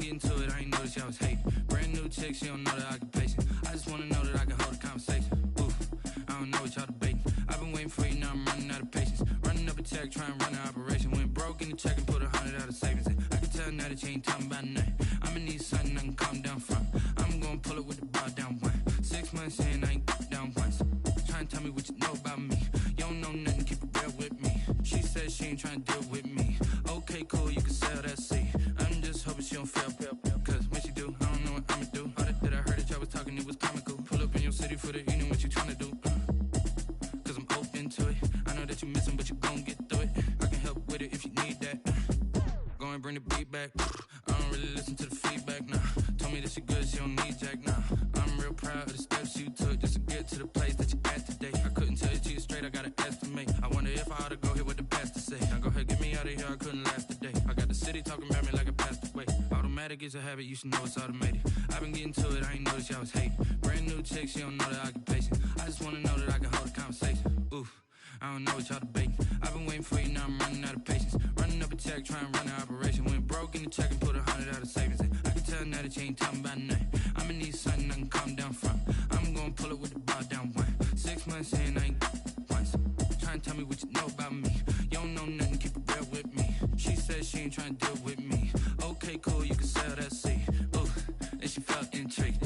getting to it, I ain't noticed y'all was hating. Brand new chick, she don't know the occupation. I just wanna know that I can hold a conversation. Oof, I don't know what y'all debating. I've been waiting for you, now I'm running out of patience. Running up a check, trying to run an operation. Went broke in the check and put 100 out of savings in. I can tell now that you ain't talking about nothing. I'ma need something I can calm down from. I'm gonna pull it with the bar down one. 6 months in, I ain't down once. Trying to tell me what you know about me. You don't know nothing, keep it real with me. She said she ain't trying to deal with me. Okay, cool, you can sell that seed. I'm just hoping she don't fail. Cause when she do, I don't know what I'ma do. All that I heard that y'all was talking, it was comical. Pull up in your city for the evening, what you trying to do? Cause I'm open to it. I know that you missing, but you gon' get through it. I can help with it if you need that. Go and bring the beat back. I don't really listen to the feedback, nah. Told me that she good, she don't need Jack, nah. I'm real proud of the steps you took just to get to the place that you at today. I couldn't tell you to you straight, I gotta estimate. I wonder if I ought to go hear what the pastor say. Now go ahead, get me out of here, I couldn't last a day. I got the city talking about me like I passed away. Automatic is a habit, you should know it's automated. I've been getting to it, I ain't noticed y'all was hating. Brand new chick, she don't know the occupation. I just wanna know that I can hold a conversation. Oof, I don't know what y'all debating. I've been waiting for you, now I'm running out of patience. Running up a check, trying to run an operation. Went broke in the check and put 100 out of savings in. I can tell now that you ain't talking about nothing. I'ma need something I can calm down from. I'm gonna pull it with the bar down one. 6 months in, I ain't once. Trying to tell me what you know about me. You don't know nothing, keep it real with me. She said she ain't trying to deal with me. Okay, cool, you can sell that seed. Ooh, then she felt intrigued.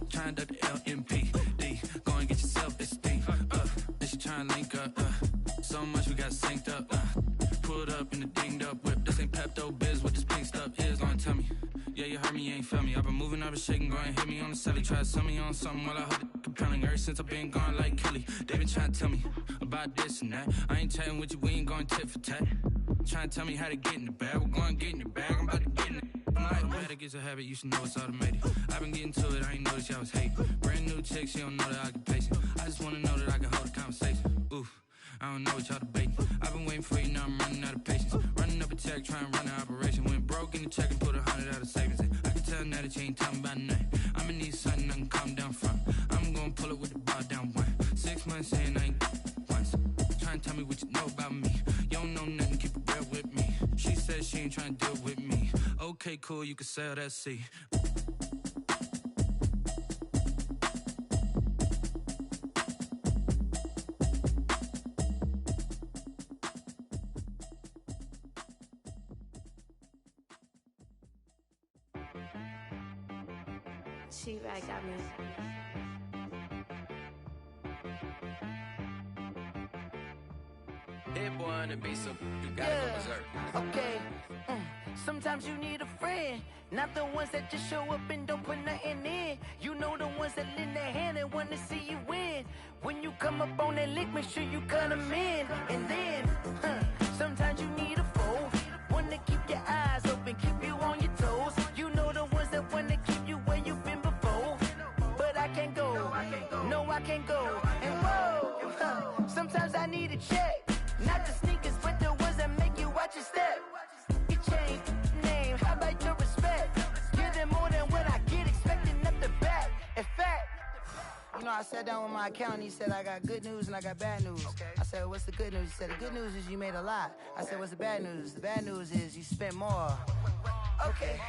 Trying to duck the LMPD. Go and get your self-esteem. Then she trying to link up. So much we got synced up. Pulled up in the dinged up whip. This ain't Pepto-Biz, what this pink stuff is. Gonna tell me. Yeah, you heard me, you ain't felt me. I've been moving, I've been shaking, go and hit me on the celly. Try to sell me on something while I hold it compelling. Ever since I've been gone like Kelly, they been trying to tell me about this and that. I ain't chatting with you, we ain't going tit for tat. Trying to tell me how to get in the bag, we're going to get in the bag, I'm about to get in it. Automatic is a habit, you should know it's automated. I've been getting to it, I ain't noticed y'all was hating. Brand new chick, she don't know the occupation. I just wanna know that I can hold a conversation. Oof, I don't know what y'all debating. I've been waiting for you, now I'm running out of patience. Running up a check, trying to run an operation. Went broke in the check and put 100 out of savings in. I can tell now that you ain't talking about nothing. I'ma need something I can calm down from. I'm gonna pull it with the bar down one. 6 months in, I ain't once. Trying to tell me what you know about me. You don't know nothing, keep it real with me. She said she ain't trying to deal with me. Okay, cool, you can sell that seed. She-Rag got me. Hit boy on the beat, so you gotta go berserk. Okay. Sometimes you need a friend, not the ones that just show up and don't put nothing in. You know the ones that lend their hand and want to see you win. When you come up on that lick, make sure you cut them in. And then, sometimes you need a foe, one to keep your eyes open, keep you on your toes. You know the ones that want to keep you where you've been before. But I can't go, no I can't go. And whoa, sometimes I need a check, not the sneakers, but the ones that make you watch your step. You change name, how about your respect? Give them more than what I get, expecting nothing back. In fact, you know, I sat down with my accountant, he said I got good news and I got bad news. I said, what's the good news? He said, the good news is you made a lot. I said, what's the bad news? The bad news is you spent more. Okay,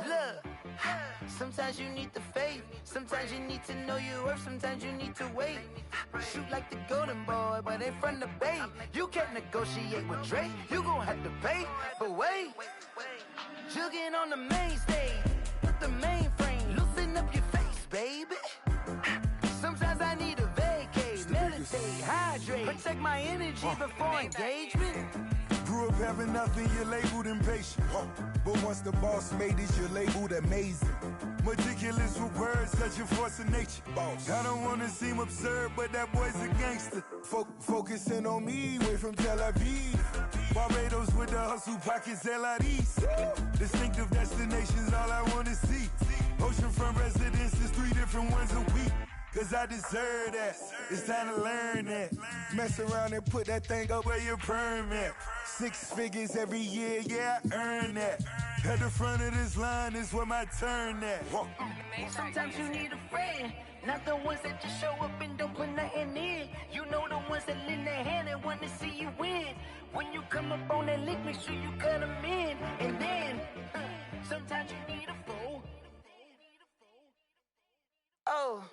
look, sometimes you need the faith, sometimes you need to know your worth, sometimes you need to wait. Shoot like the golden boy, but they from the bay. You can't negotiate with Drake, you gon' have to pay. But wait, jugging on the main stage, put the mainframe, loosen up your face, baby. Sometimes I need a vacate, meditate, hydrate, protect my energy before engagement. Grew up having nothing, you're labeled impatient. But once the boss made it, you're labeled amazing. Meticulous with words, such a force of nature. Boss. I don't wanna seem absurd, but that boy's a gangster. Focusing on me, way from Tel Aviv. Barbados with the hustle pockets, LIDs. Distinctive destinations, all I wanna see. Oceanfront residences, 3 different ones a week. Cause I deserve that, it's time to learn that. Mess around and put that thing up where your perm at. 6 figures every year, yeah, I earn that. At the front of this line is where my turn at. Sometimes you need a friend, not the ones that just show up and don't put nothing in. You know the ones that lend their hand and want to see you win. When you come up on that lick, make sure you cut them in. And then, sometimes you need a fool. Oh,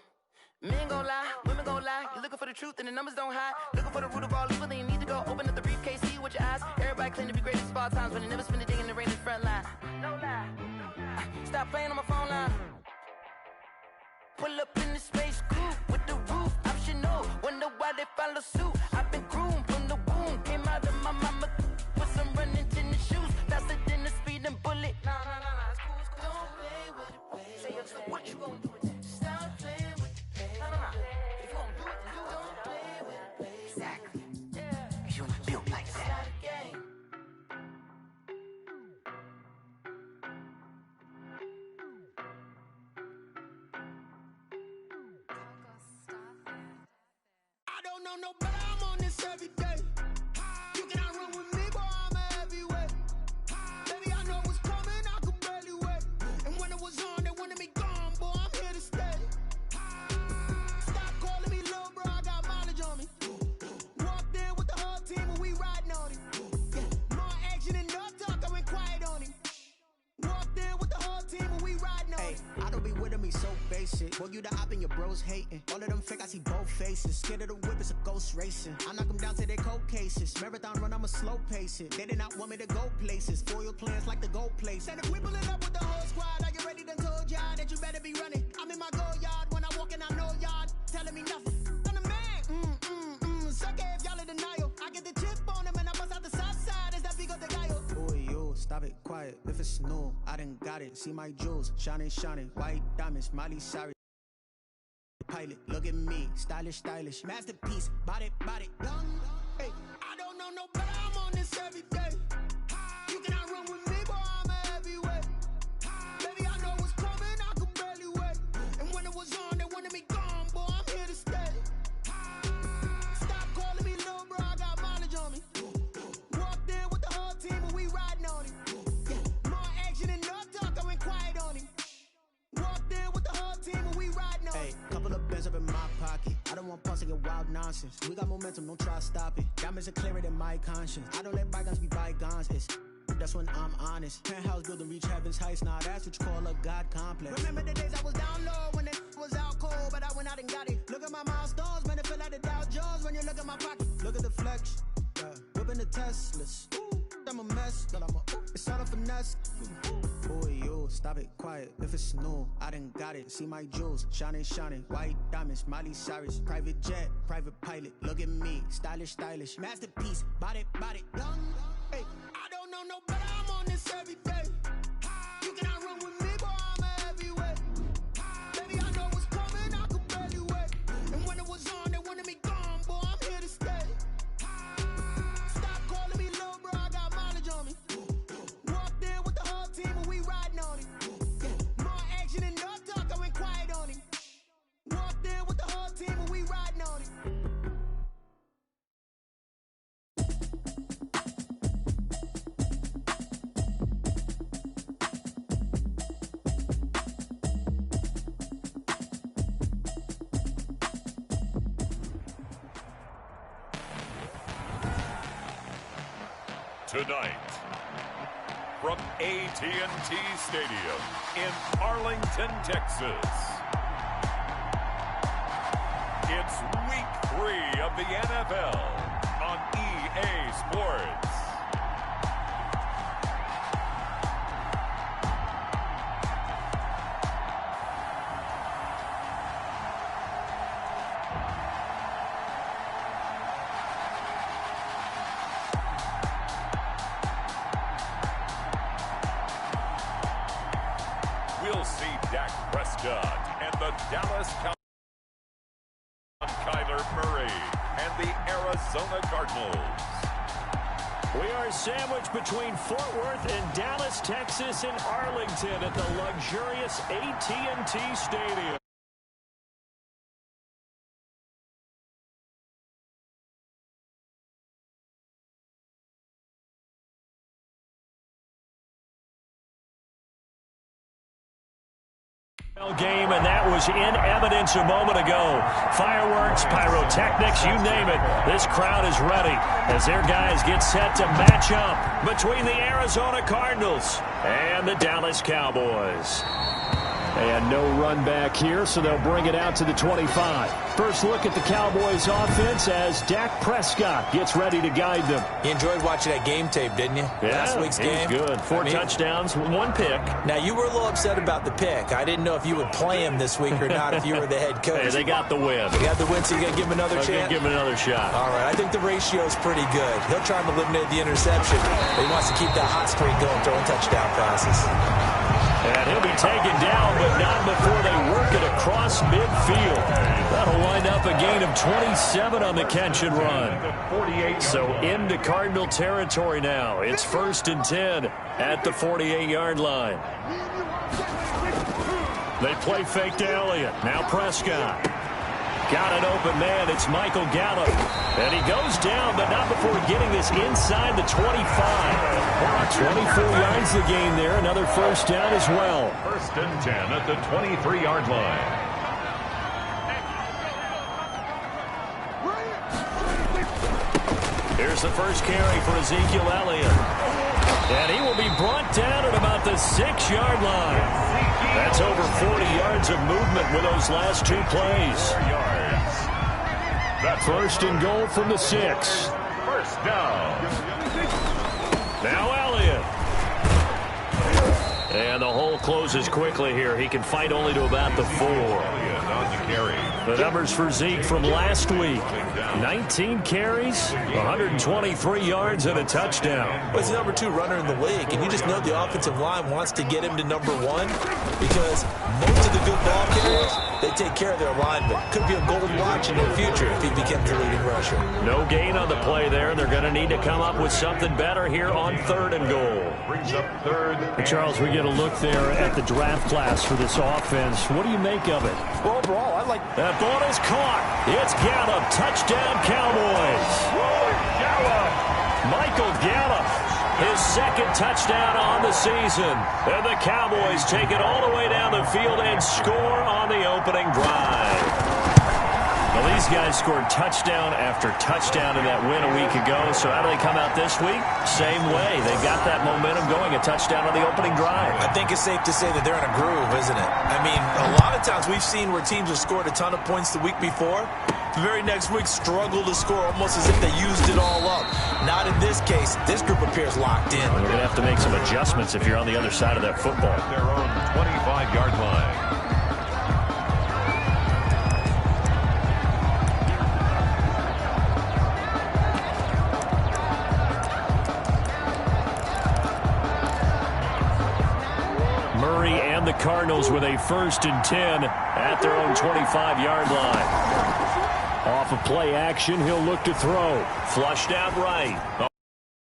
men gon' lie, women gon' lie. You're looking for the truth and the numbers don't hide. Looking for the root of all evil, then you need to go open up the briefcase, see with your eyes. Everybody claim to be great at small times, but they never spend a day in the rain in the front line. No lie. Stop playing on my phone line. Pull up in the space coupe with the roof optional. Wonder why they follow suit. I've been groomed from the womb. Came out of my mama with some running tennis shoes. Faster than the speeding bullet. Nah, it's cool, it's cool. Don't play with it, baby. Say so what you gon' do with it? Stop playing with it, baby. Nah. If you gon' do it, then do it. Don't play with it, baby. Exactly. Yeah. Cause you ain't built like that. No, but I'm on this every day. You cannot run with me, boy, I'm a heavyweight. Baby, I know what's coming, I could barely wait. And when it was on, they wanted me gone, boy, I'm here to stay. Stop calling me little bro, I got mileage on me. Walked in with the whole team and we riding on him. More action and no talk, I went quiet on him. Walked in with the whole team and we riding on him. I don't be with him, he's so basic. Boy, you the op and your bros hating. All of them fake, I see both faces. Scared of the whip, it's a ghost racing. I knock them down to their cold cases. Marathon run, I'ma slow pace it. They did not want me to go places. Foil plans like the gold place. And if we pulling up with the whole squad, are you ready? Done told y'all that you better be running. I'm in my go yard when I walk in, I know y'all telling me nothing. I'm the man. Suck it if y'all in denial. I get the chip on them and I bust out the south side. Is that Vigo de Gallo? Boy, yo, stop it, quiet. If it's new, I done got it. See my jewels, shining, white diamonds, Miley Cyrus. Pilot, look at me, stylish, masterpiece, body, young. Hey, I don't know, but I'm on this every day. You cannot run with me, boy, I'm a heavyweight. Baby, I know what's coming, I could barely wait. And when it was on, they wanted me gone, boy, I'm here to stay. Stop calling me little bro, I got mileage on me. Walked in with the whole team and we riding on him. More action and no talk, I went quiet on him. Walked in with the whole team and we riding on him. Couple of bands up in my pocket. I don't want pulse to get wild nonsense. We got momentum, don't try to stop it. Diamonds are clearer than my conscience. I don't let bygones be bygones. That's when I'm honest. Penthouse building reach heaven's heights. Nah, that's what you call a God complex. Remember the days I was down low when it was out cold, but I went out and got it. Look at my milestones, man, it feel like the Dow Jones when you look at my pocket. Look at the flex, whipping the Teslas. I'm a mess, but it's all a finesse. Boy, yo, stop it, quiet. If it's new, I done got it. See my jewels, shining, white diamonds, Miley Cyrus. Private jet, private pilot. Look at me, stylish, masterpiece, body, young. Hey, I don't know, but I'm on this every day. You cannot run with me, boy, I'm a heavyweight. Baby, I know what's coming, I could barely wait. And when it was on, they wanted me gone, boy, I'm here to stay. Stop calling me little bro, I got mileage on me. Walked in with the whole team and we riding on him. More action and no talk, I went quiet on him. Walked in with the whole team and we riding on him. Tonight, from AT&T Stadium in Arlington, Texas, it's Week 3 of the NFL on EA Sports. We'll see Dak Prescott and the Dallas Cowboys, Kyler Murray and the Arizona Cardinals. We are sandwiched between Fort Worth and Dallas, Texas, and Arlington at the luxurious AT&T Stadium. Game, and that was in evidence a moment ago. Fireworks, pyrotechnics, you name it. This crowd is ready as their guys get set to match up between the Arizona Cardinals and the Dallas Cowboys. And no run back here, so they'll bring it out to the 25. First look at the Cowboys offense as Dak Prescott gets ready to guide them. You enjoyed watching that game tape, didn't you? Yeah, Last week's game. Good. Four touchdowns, one pick. Now, you were a little upset about the pick. I didn't know if you would play him this week or not if you were the head coach. Hey, they got the win. They got the win, so you got to give him another chance? Give him another shot. All right, I think the ratio is pretty good. He'll try and eliminate the interception, but he wants to keep that hot streak going, throwing touchdown passes. And he'll be taken down, but not before they work it across midfield. That'll wind up a gain of 27 on the catch and run. So into Cardinal territory now. It's 1st and 10 at the 48-yard line. They play fake to Elliott. Now Prescott. Got an open man. It's Michael Gallup. And he goes down, but not before getting this inside the 25. 24 yards the gain there. Another first down as well. 1st and 10 at the 23-yard line. Here's the first carry for Ezekiel Elliott. And he will be brought down at about the 6-yard line. That's over 40 yards of movement with those last two plays. That's 1st and goal from the 6. First down. Now Elliott. And the hole closes quickly here. He can fight only to about the 4. The numbers for Zeke from last week. 19 carries, 123 yards, and a touchdown. Well, he's the number 2 runner in the league, and you just know the offensive line wants to get him to number 1 because most of the good ball carriers, they take care of their linemen. Could be a gold watch in their future if he becomes a leading rusher. No gain on the play there. They're going to need to come up with something better here on 3rd and goal. Brings up 3rd. Charles, we get a look there at the draft class for this offense. What do you make of it? Well, overall, I like that ball is caught. It's Gallup. Touchdown, Cowboys. Michael Gallup, his 2nd touchdown on the season. And the Cowboys take it all the way down the field and score on the opening drive. Well, these guys scored touchdown after touchdown in that win a week ago. So how do they come out this week? Same way. They got that momentum going, a touchdown on the opening drive. I think it's safe to say that they're in a groove, isn't it? I mean, a lot of times we've seen where teams have scored a ton of points the week before. The very next week struggle to score almost as if they used it all up. Not in this case. This group appears locked in. They're going to have to make some adjustments if you're on the other side of that football. Their own 25-yard line. The Cardinals with a 1st and 10 at their own 25-yard line. Off of play action, he'll look to throw. Flushed out right.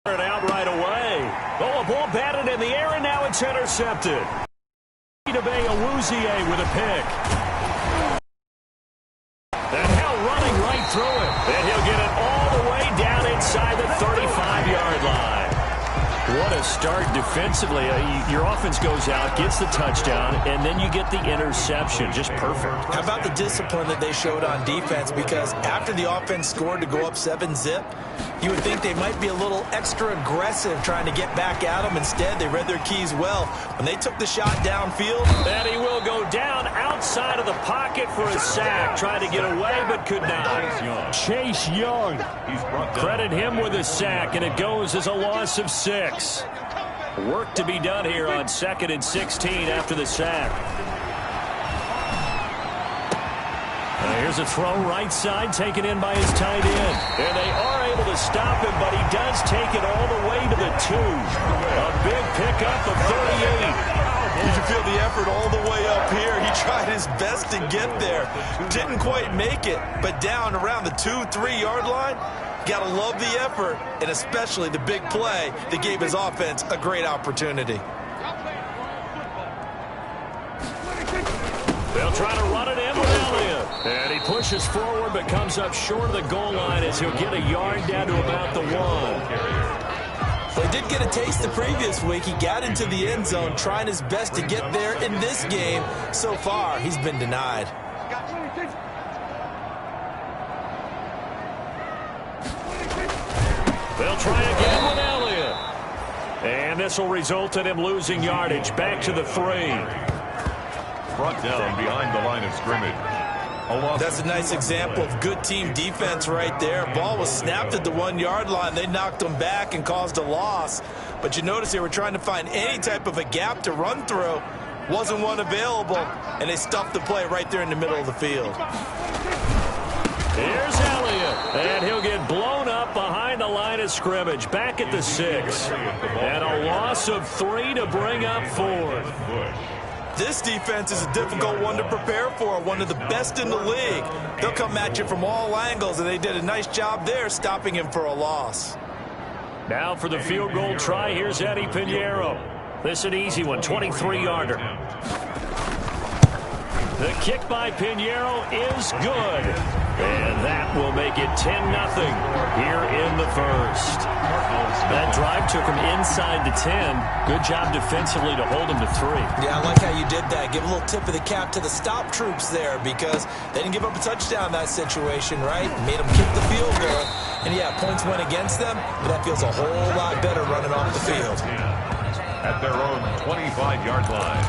Out right away. Oh, a ball batted in the air, and now it's intercepted. Awuzie with a pick. And Hill running right through it. And he'll get it all the way down inside the 35-yard line. What a start defensively. Your offense goes out, gets the touchdown, and then you get the interception. Just perfect. How about the discipline that they showed on defense? Because after the offense scored to go up 7-zip, you would think they might be a little extra aggressive trying to get back at them. Instead, they read their keys well. When they took the shot downfield, and he will go down outside of the pocket for a sack. Tried to get away, but could not. Chase Young. Credit him with a sack, and it goes as a loss of 6. Work to be done here on 2nd and 16 after the sack. Here's a throw right side taken in by his tight end. And they are able to stop him, but he does take it all the way to the 2. A big pickup of 38. You can feel the effort all the way up here. He tried his best to get there. Didn't quite make it, but down around the 2-3-yard line. Gotta love the effort, and especially the big play that gave his offense a great opportunity. They'll try to run it in with Elliott. And he pushes forward but comes up short of the goal line as he'll get a yard down to about the 1. They did get a taste the previous week. He got into the end zone, trying his best to get there in this game. So far, he's been denied. They'll try again with Elliott. And this will result in him losing yardage. Back to the 3. Brought down behind the line of scrimmage. That's a nice example of good team defense right there. Ball was snapped at the 1-yard line. They knocked him back and caused a loss. But you notice they were trying to find any type of a gap to run through. Wasn't one available, and they stuffed the play right there in the middle of the field. Here's Elliott, and he'll get blown up behind the line of scrimmage. Back at the 6. And a loss of 3 to bring up 4. This defense is a difficult one to prepare for, one of the best in the league. They'll come at you from all angles, and they did a nice job there stopping him for a loss. Now for the field goal try, here's Eddie Pinheiro. This is an easy one, 23-yarder. The kick by Pinheiro is good. And that will make it 10-0 here in the first. That drive took him inside the 10. Good job defensively to hold him to 3. Yeah, I like how you did that. Give a little tip of the cap to the stop troops there because they didn't give up a touchdown in that situation, right? Made them kick the field goal. And, yeah, points went against them, but that feels a whole lot better running off the field. At their own 25-yard line.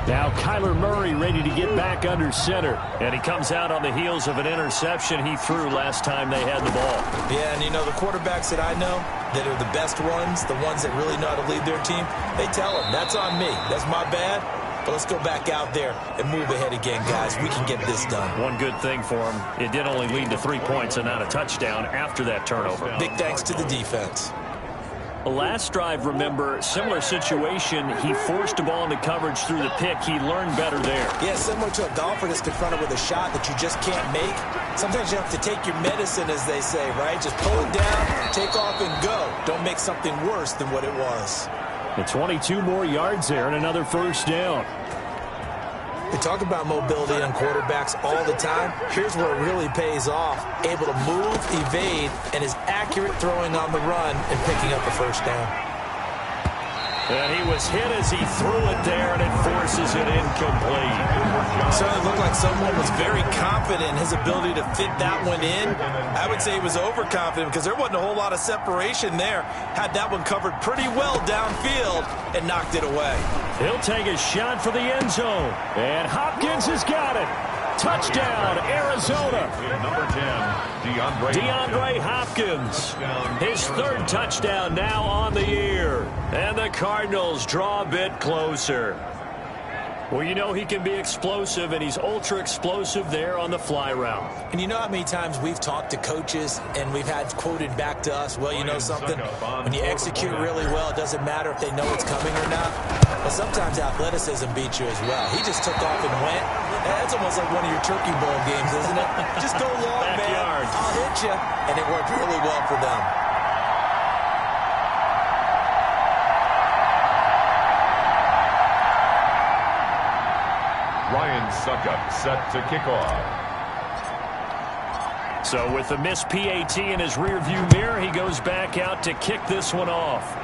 Now Kyler Murray ready to get back under center. And he comes out on the heels of an interception he threw last time they had the ball. Yeah, and you know, the quarterbacks that I know that are the best ones, the ones that really know how to lead their team, they tell them, that's on me. That's my bad. But let's go back out there and move ahead again, guys. We can get this done. One good thing for him, it did only lead to 3 points and not a touchdown after that turnover. Big thanks to the defense. Last drive, remember, similar situation. He forced the ball into coverage through the pick. He learned better there. Yeah, similar to a golfer that's confronted with a shot that you just can't make. Sometimes you have to take your medicine, as they say, right? Just pull it down, take off, and go. Don't make something worse than what it was. The 22 more yards there and another first down. We talk about mobility on quarterbacks all the time. Here's where it really pays off. Able to move, evade, and is accurate throwing on the run and picking up the first down. And he was hit as he threw it there, and it forces it incomplete. Certainly looked like someone was very confident in his ability to fit that one in. I would say he was overconfident because there wasn't a whole lot of separation there. Had that one covered pretty well downfield and knocked it away. He'll take a shot for the end zone. And Hopkins has got it. Touchdown, Arizona. Number 10, DeAndre Hopkins. His 3rd touchdown now on the year. And the Cardinals draw a bit closer. Well, you know he can be explosive, and he's ultra-explosive there on the fly route. And you know how many times we've talked to coaches and we've had quoted back to us, well, you know something? When you execute really well, it doesn't matter if they know it's coming or not. But sometimes athleticism beats you as well. He just took off and went. That's almost like one of your Turkey Bowl games, isn't it? Just go long, Backyard. Man. I'll hit you. And it worked really well for them. Ryan Suckup set to kick off. So with the missed PAT in his rearview mirror, he goes back out to kick this one off.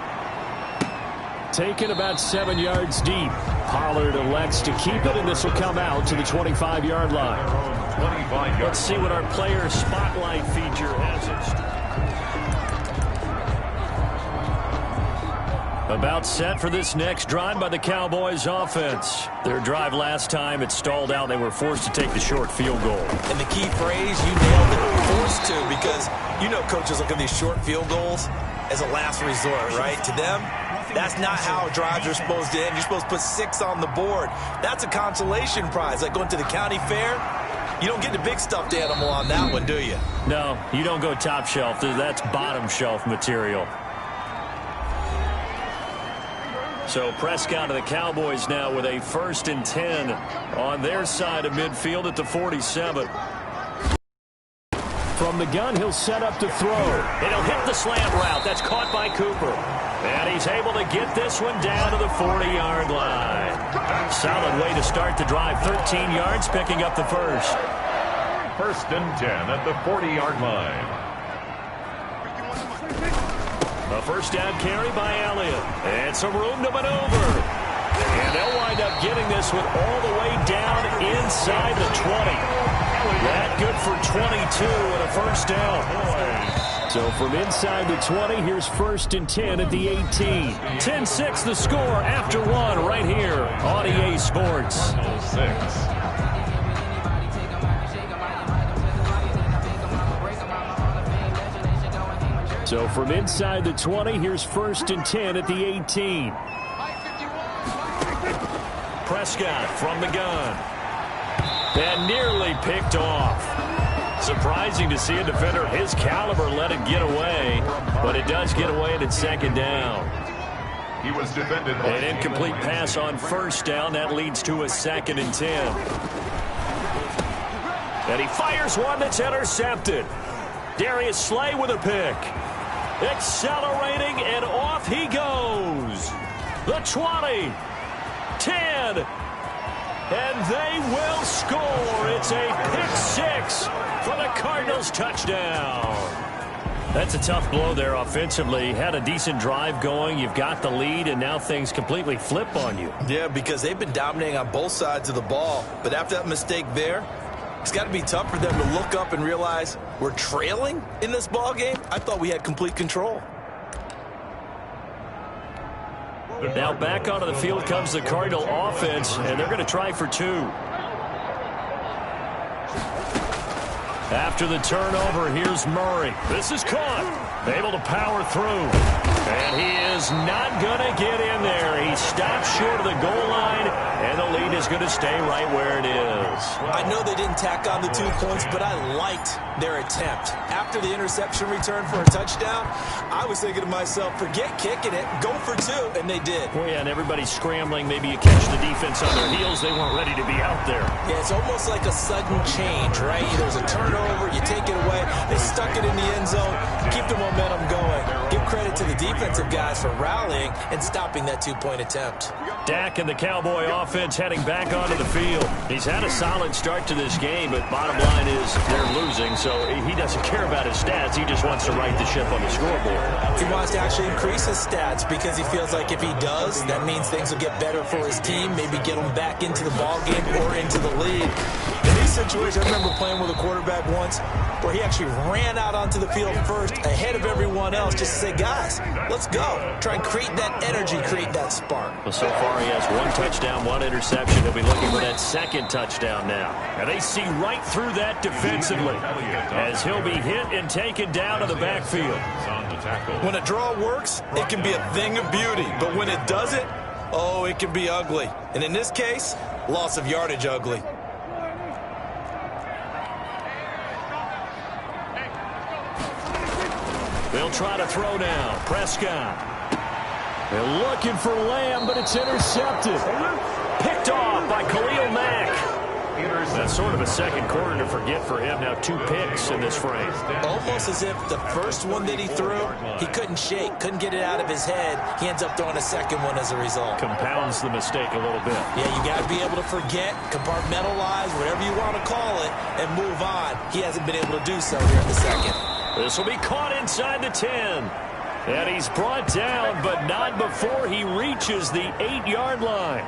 Taken about 7 yards deep. Pollard elects to keep it, and this will come out to the 25-yard line. Let's see what our player spotlight feature has in store. About set for this next drive by the Cowboys offense. Their drive last time, it stalled out. They were forced to take the short field goal. And the key phrase, you nailed it, forced to, because you know coaches look at these short field goals as a last resort, right? To them, that's not how drives are supposed to end. You're supposed to put 6 on the board. That's a consolation prize, like going to the county fair. You don't get the big stuffed animal on that one, do you? No, you don't go top shelf. That's bottom shelf material. So Prescott of the Cowboys now with a 1st and 10 on their side of midfield at the 47. From the gun, he'll set up to throw. And he'll hit the slant route. That's caught by Cooper. And he's able to get this one down to the 40-yard line. Solid way to start the drive. 13 yards, picking up the first. 1st and 10 at the 40-yard line. A first down carry by Elliott. And some room to maneuver. And they'll wind up getting this one all the way down inside the 20. That good for 22 and a first down. So from inside the 20, here's 1st and 10 at the 18. 10-6 the score after one right here on EA Sports. So from inside the 20, here's 1st and 10 at the 18. Prescott from the gun. And nearly picked off. Surprising to see a defender his caliber let it get away, but it does get away and it's 2nd down. He was defended by an incomplete pass on 1st down. That leads to a 2nd and 10. And he fires one that's intercepted. Darius Slay with a pick. Accelerating, and off he goes. The 20, 10, and they will score. It's a pick-6 for the Cardinals touchdown. That's a tough blow there offensively. Had a decent drive going. You've got the lead, and now things completely flip on you. Yeah, because they've been dominating on both sides of the ball. But after that mistake there, it's got to be tough for them to look up and realize we're trailing in this ball game. I thought we had complete control. Now back onto the field comes the Cardinal offense, and they're going to try for 2. After the turnover, here's Murray. This is caught. Able to power through. And he is not going to get in there. He stops short of the goal line, and the lead is going to stay right where it is. I know they didn't tack on the 2 points, but I liked their attempt. After the interception return for a touchdown, I was thinking to myself, forget kicking it, go for 2, and they did. Oh, yeah, and everybody's scrambling. Maybe you catch the defense on their heels. They weren't ready to be out there. Yeah, it's almost like a sudden change, right? There's a turnover, you take it away, they stuck it in the end zone, keep the momentum going. Give credit to the defensive guys for rallying and stopping that 2-point attempt. Dak and the Cowboy offense heading back onto the field. He's had a solid start to this game, but bottom line is they're losing, so he doesn't care about his stats. He just wants to right the ship on the scoreboard. He wants to actually increase his stats because he feels like if he does, that means things will get better for his team, maybe get him back into the ball game or into the lead. In these situations, I remember playing with a quarterback once where he actually ran out onto the field first ahead of everyone else just to say, guys, let's go. Try and create that energy, create that spark. Well, so far he has 1 touchdown, 1 interception. He'll be looking for that 2nd touchdown now. And they see right through that defensively as he'll be hit and taken down to the backfield. When a draw works, it can be a thing of beauty. But when it doesn't, oh, it can be ugly. And in this case, loss of yardage ugly. They'll try to throw now. Prescott. They're looking for Lamb, but it's intercepted. Picked off by Khalil Mack. That's sort of a second quarter to forget for him. Now 2 picks in this frame. Almost as if the first one that he threw, he couldn't shake, couldn't get it out of his head. He ends up throwing a second one as a result. Compounds the mistake a little bit. Yeah, you got to be able to forget, compartmentalize, whatever you want to call it, and move on. He hasn't been able to do so here in the second. This will be caught inside the 10. And he's brought down, but not before he reaches the 8-yard line.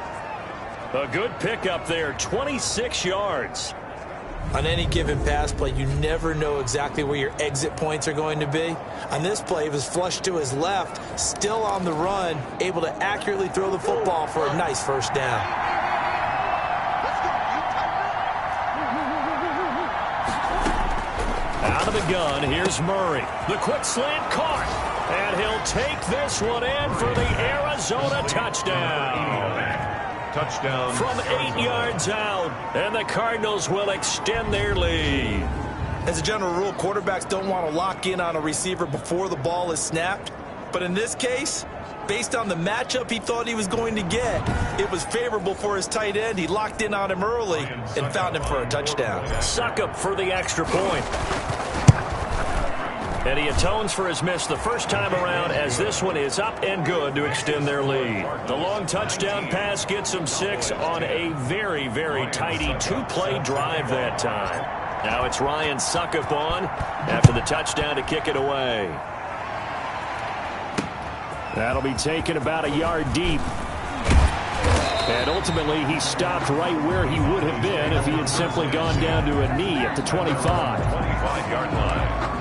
A good pickup there, 26 yards. On any given pass play, you never know exactly where your exit points are going to be. On this play, he was flushed to his left, still on the run, able to accurately throw the football for a nice first down. Out of the gun, here's Murray. The quick slant caught. And he'll take this one in for the Arizona touchdown. Touchdown. From 8 yards out. And the Cardinals will extend their lead. As a general rule, quarterbacks don't want to lock in on a receiver before the ball is snapped. But in this case, based on the matchup he thought he was going to get, it was favorable for his tight end. He locked in on him early and found him for a touchdown. Succop for the extra point. And he atones for his miss the first time around as this one is up and good to extend their lead. The long touchdown pass gets them 6 on a very, very tidy 2-play drive that time. Now it's Ryan Succop on after the touchdown to kick it away. That'll be taken about a yard deep. And ultimately, he stopped right where he would have been if he had simply gone down to a knee at the 25. 25-yard line.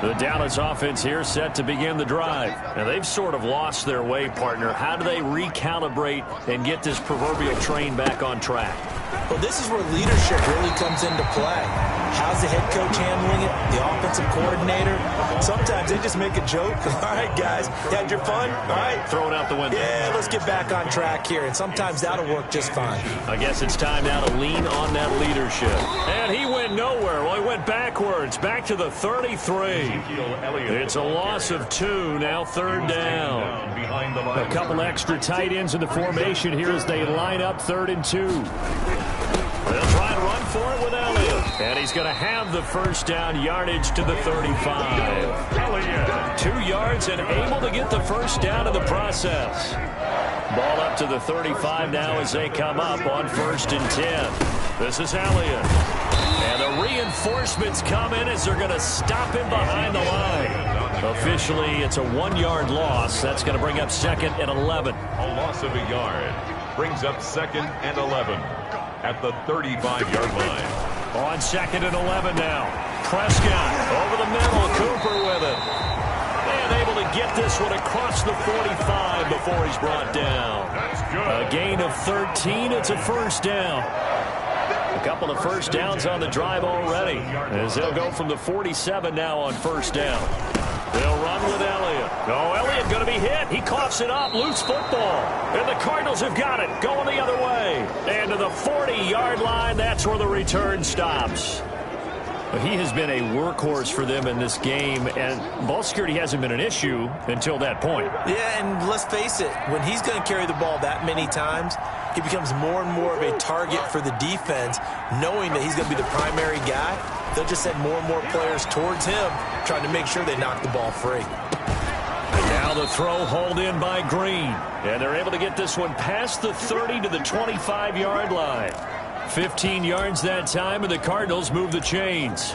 The Dallas offense here set to begin the drive. Now, they've sort of lost their way, partner. How do they recalibrate and get this proverbial train back on track? Well, this is where leadership really comes into play. How's the head coach handling it? The offensive coordinator? Sometimes they just make a joke. All right, guys, you had your fun? All right. Throw it out the window. Yeah, let's get back on track here. And sometimes that'll work just fine. I guess it's time now to lean on that leadership. And he went nowhere. Well, he went backwards, back to the 33. It's a loss of 2, now third down. A couple extra tight ends in the formation here as they line up 3rd and 2. They'll try and run for it with Elliott. And he's going to have the first down, yardage to the 35. 2 yards and able to get the first down in the process. Ball up to the 35 now as they come up on 1st and 10. This is Elliott. And the reinforcements come in as they're going to stop him behind the line. Officially, it's a 1-yard loss. That's going to bring up 2nd and 11. A loss of a yard brings up 2nd and 11 at the 35-yard line. On 2nd and 11 now. Prescott over the middle. Cooper with it. And able to get this one across the 45 before he's brought down. That's good. A gain of 13. It's a first down. A couple of first downs on the drive already, as they'll go from the 47 now on 1st down. They'll run with Elliott. Oh, Elliott going to be hit. He coughs it up. Loose football. And the Cardinals have got it. Going the other way. And to the 40-yard line, that's where the return stops. He has been a workhorse for them in this game, and ball security hasn't been an issue until that point. Yeah, and let's face it, when he's going to carry the ball that many times, he becomes more and more of a target for the defense, knowing that he's going to be the primary guy. They'll just send more and more players towards him, trying to make sure they knock the ball free. And now the throw hauled in by Green, and they're able to get this one past the 30 to the 25-yard line. 15 yards that time, and the Cardinals move the chains.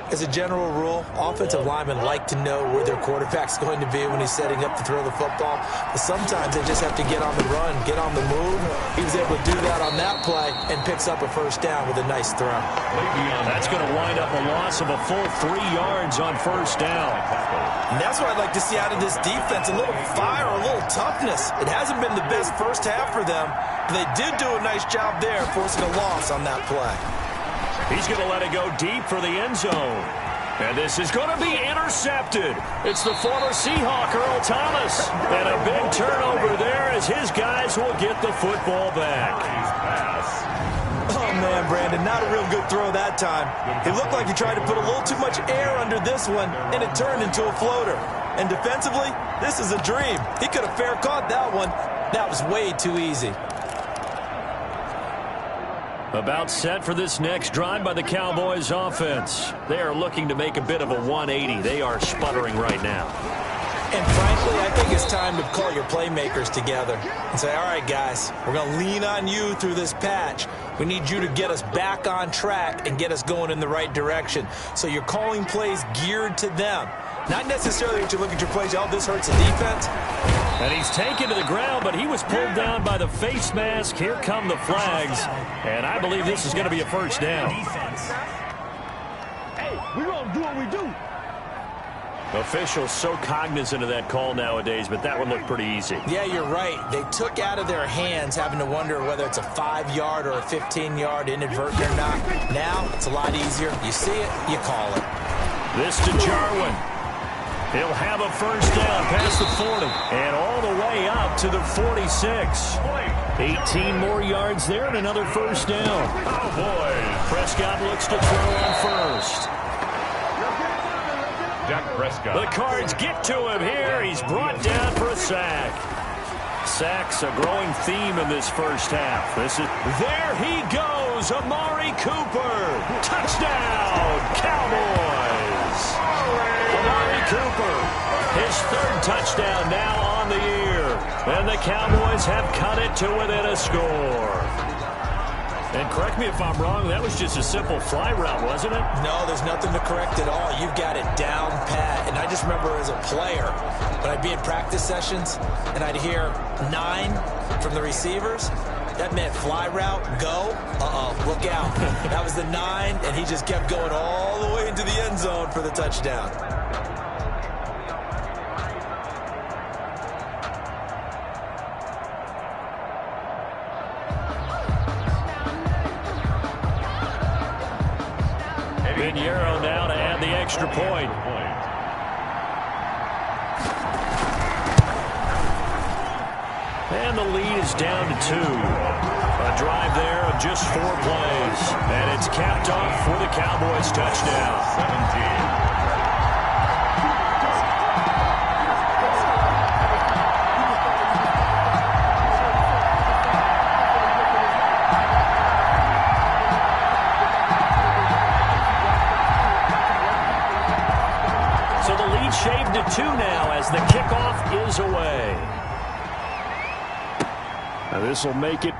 As a general rule, offensive linemen like to know where their quarterback's going to be when he's setting up to throw the football. But sometimes they just have to get on the run, get on the move. He was able to do that on that play and picks up a first down with a nice throw. That's going to wind up a loss of a full 3 yards on 1st down. And that's what I'd like to see out of this defense, a little fire, a little toughness. It hasn't been the best first half for them, but they did do a nice job there forcing a loss on that play. He's going to let it go deep for the end zone. And this is going to be intercepted. It's the former Seahawk, Earl Thomas. And a big turnover there as his guys will get the football back. Oh, man, Brandon, not a real good throw that time. It looked like he tried to put a little too much air under this one, and it turned into a floater. And defensively, this is a dream. He could have fair caught that one. That was way too easy. About set for this next drive by the Cowboys offense. They are looking to make a bit of a 180. They are sputtering right now. And frankly, I think it's time to call your playmakers together and say, all right, guys, we're going to lean on you through this patch. We need you to get us back on track and get us going in the right direction. So you're calling plays geared to them. Not necessarily that you look at your plays, oh, this hurts the defense. And he's taken to the ground, but he was pulled down by the face mask. Here come the flags. And I believe this is going to be a first down. Hey, we're going to do what we do. Officials so cognizant of that call nowadays, but that one looked pretty easy. Yeah, you're right. They took out of their hands having to wonder whether it's a 5-yard or a 15-yard inadvertent or not. Now, it's a lot easier. You see it, you call it. This to Jarwin. He'll have a first down past the 40 and all the way up to the 46. 18 more yards there and another first down. Oh, boy. Prescott looks to throw on first. Dak Prescott. The Cards get to him here. He's brought down for a sack. Sacks a growing theme in this first half. There he goes, Amari Cooper. Touchdown, Cowboys. Amari Cooper, his 3rd touchdown now on the year. And the Cowboys have cut it to within a score. And correct me if I'm wrong, that was just a simple fly route, wasn't it? No, there's nothing to correct at all. You've got it down pat. And I just remember as a player, when I'd be in practice sessions and I'd hear 9 from the receivers, that meant fly route, go, look out. That was the 9, and he just kept going all the way into the end zone for the touchdown. Pinheiro now to add the extra point. And the lead is down to 2. A drive there of just 4 plays. And it's capped off for the Cowboys touchdown. 17. Shaved to 2 now as the kickoff is away. Now this will make it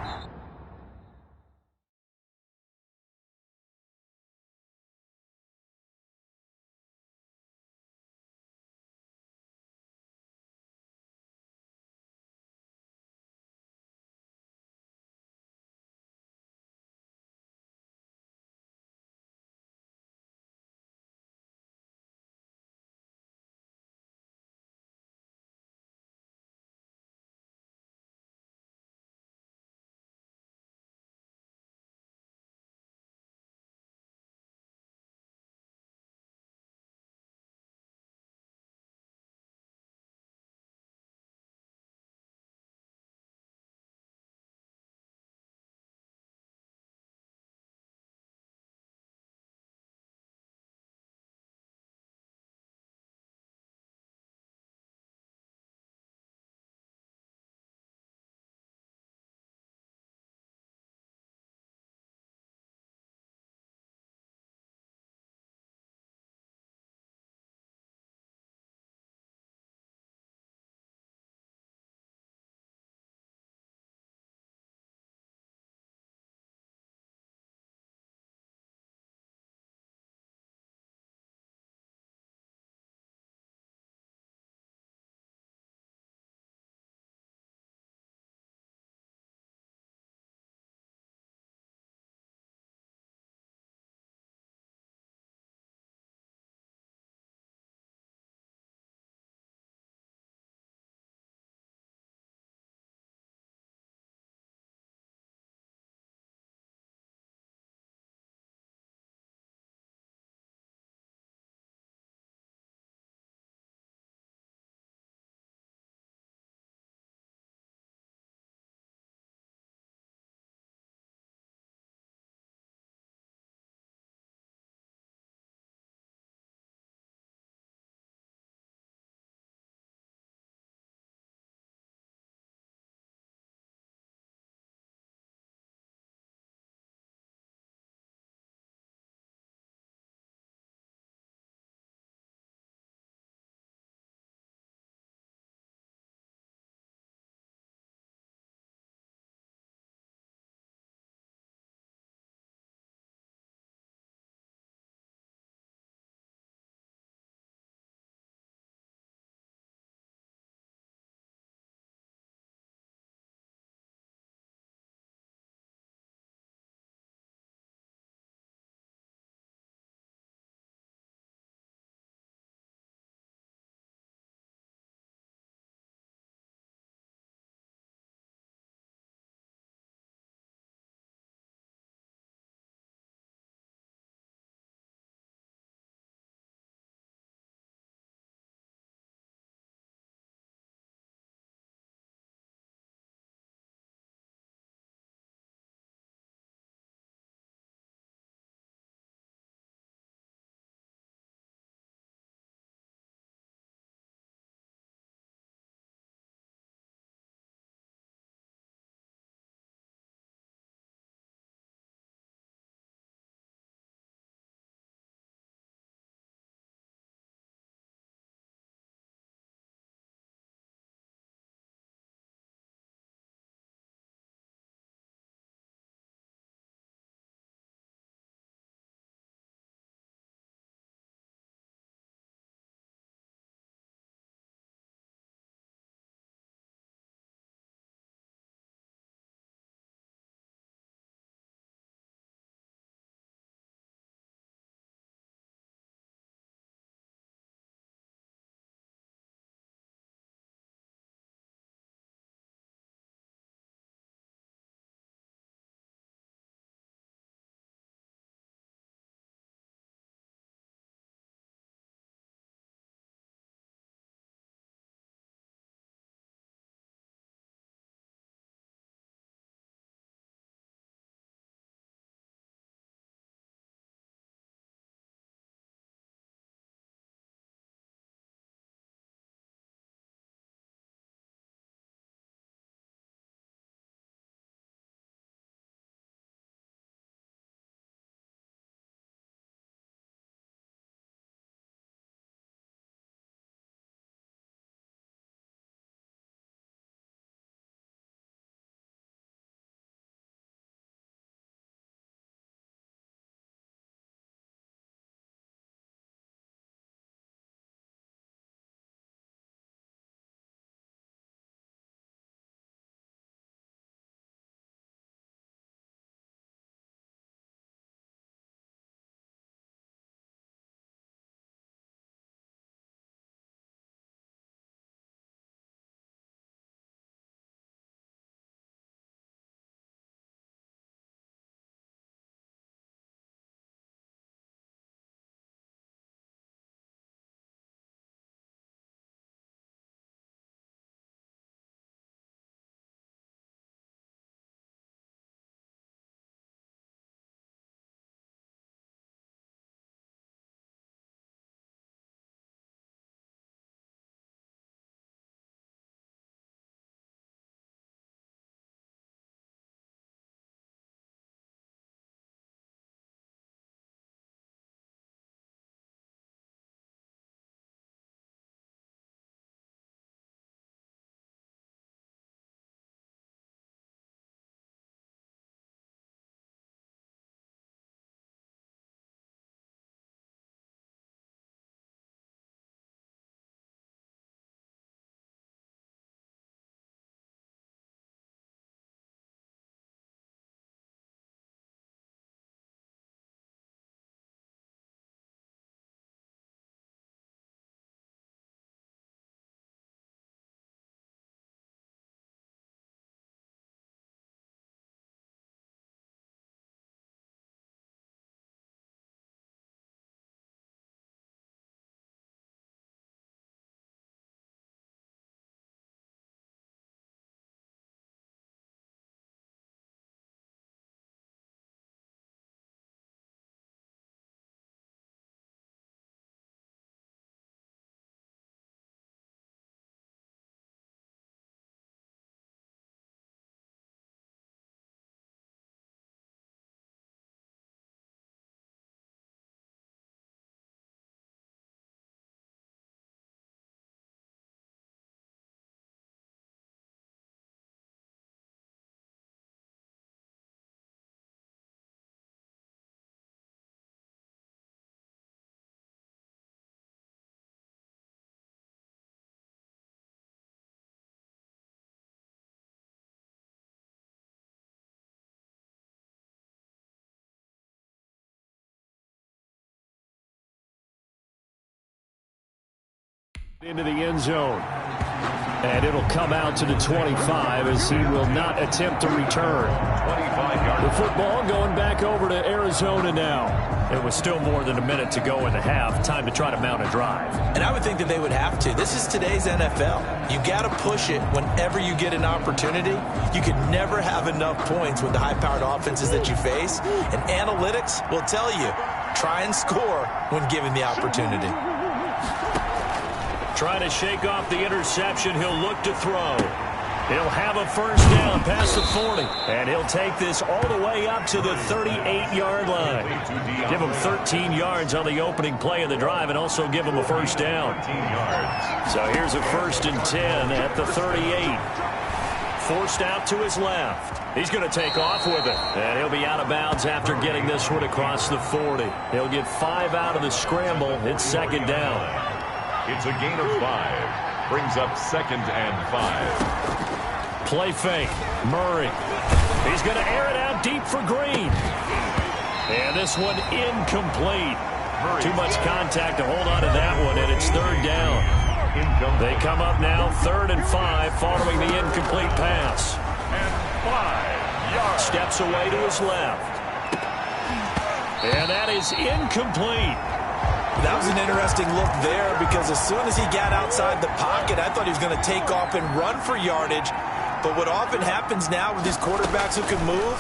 Into the end zone. And it'll come out to the 25 as he will not attempt to return. The football going back over to Arizona now. It was still more than a minute to go in the half. Time to try to mount a drive. And I would think that they would have to. This is today's NFL. You got to push it whenever you get an opportunity. You can never have enough points with the high-powered offenses that you face. And analytics will tell you, try and score when given the opportunity. Trying to shake off the interception. He'll look to throw. He'll have a first down past the 40. And he'll take this all the way up to the 38-yard line. Give him 13 yards on the opening play of the drive and also give him a first down. So here's a 1st and 10 at the 38. Forced out to his left. He's going to take off with it. And he'll be out of bounds after getting this one across the 40. He'll get 5 out of the scramble. It's 2nd down. It's a gain of 5. Brings up 2nd and 5. Play fake. Murray. He's going to air it out deep for Green. And this one incomplete. Too much contact to hold on to that one, and it's 3rd down. They come up now 3rd and 5 following the incomplete pass. And 5 yards. Steps away to his left. And that is incomplete. That was an interesting look there because as soon as he got outside the pocket, I thought he was going to take off and run for yardage. But what often happens now with these quarterbacks who can move,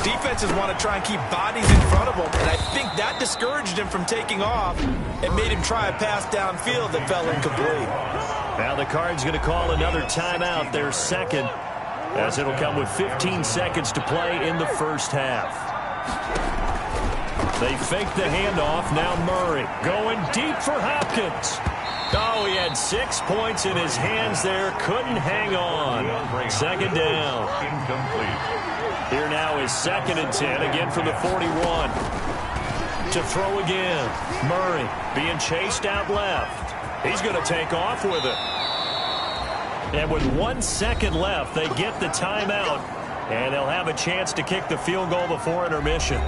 defenses want to try and keep bodies in front of them. And I think that discouraged him from taking off and made him try a pass downfield that fell incomplete. Now the Cards going to call another timeout, their 2nd, as it'll come with 15 seconds to play in the first half. They fake the handoff. Now Murray going deep for Hopkins. Oh, he had 6 points in his hands there. Couldn't hang on. 2nd down. Incomplete. Here now is 2nd and 10. Again from the 41. To throw again. Murray being chased out left. He's going to take off with it. And with 1 second left, they get the timeout. And they'll have a chance to kick the field goal before intermission.